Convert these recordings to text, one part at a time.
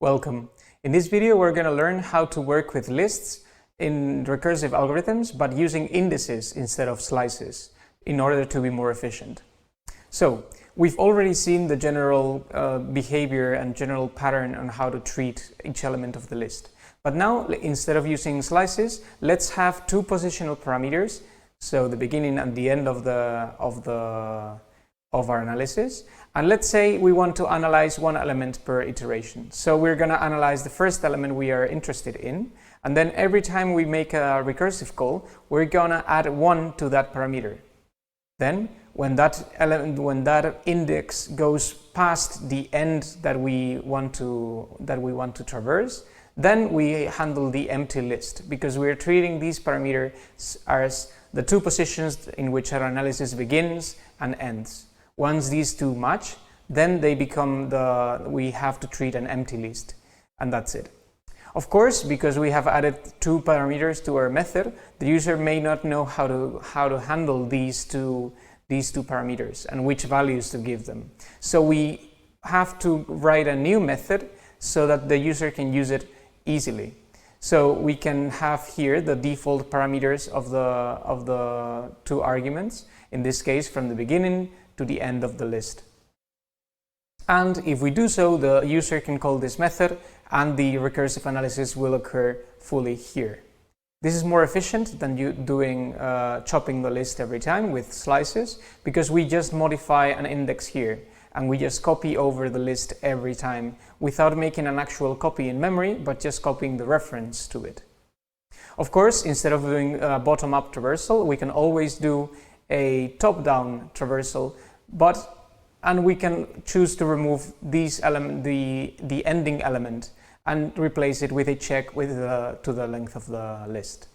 Welcome. In this video we're going to learn how to work with lists in recursive algorithms but using indices instead of slices in order to be more efficient. So we've already seen the general behavior and general pattern on how to treat each element of the list. But now, instead of using slices, let's have two positional parameters, so the beginning and the end of our analysis. And let's say we want to analyze one element per iteration. So we're going to analyze the first element we are interested in, and then every time we make a recursive call, we're going to add 1 to that parameter. Then when that index goes past the end that we want to traverse, then we handle the empty list, because we're treating these parameters as the two positions in which our analysis begins and ends. Once these two match, then they become we have to treat an empty list, and that's it. Of course, because we have added two parameters to our method, the user may not know how to handle these two parameters and which values to give them. So we have to write a new method so that the user can use it easily. So we can have here the default parameters of the two arguments, in this case from the beginning to the end of the list. And if we do so, the user can call this method and the recursive analysis will occur fully here. This is more efficient than you doing chopping the list every time with slices, because we just modify an index here and we just copy over the list every time without making an actual copy in memory, but just copying the reference to it. Of course, instead of doing bottom-up traversal, we can always do a top-down traversal, and we can choose to remove these the ending element and replace it with a check to the length of the list.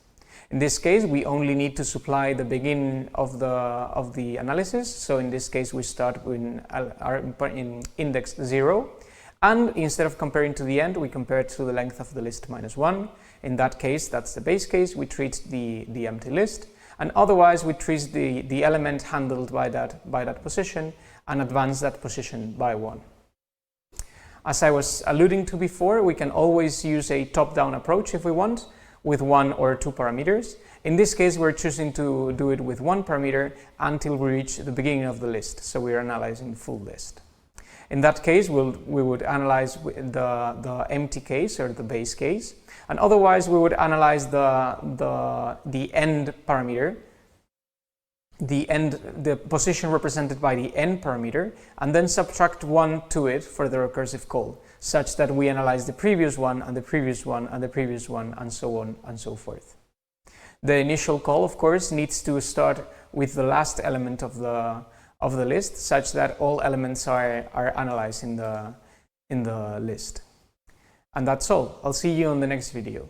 In this case, we only need to supply the beginning of the analysis. So in this case, we start in index 0, and instead of comparing to the end, we compare it to the length of the list minus 1. In that case, that's the base case. We treat the empty list, and otherwise we treat the element handled by that position and advance that position by 1. As I was alluding to before, we can always use a top-down approach if we want, with 1 or 2 parameters. In this case, we're choosing to do it with 1 parameter until we reach the beginning of the list, so we're analyzing the full list. In that case, we would analyze the empty case or the base case, and otherwise we would analyze the end parameter, the position represented by the end parameter, and then subtract 1 to it for the recursive call, such that we analyze the previous one and the previous one and the previous one, and so on and so forth. The initial call, of course, needs to start with the last element of the list, such that all elements are analyzed in the list. And that's all. I'll see you on the next video.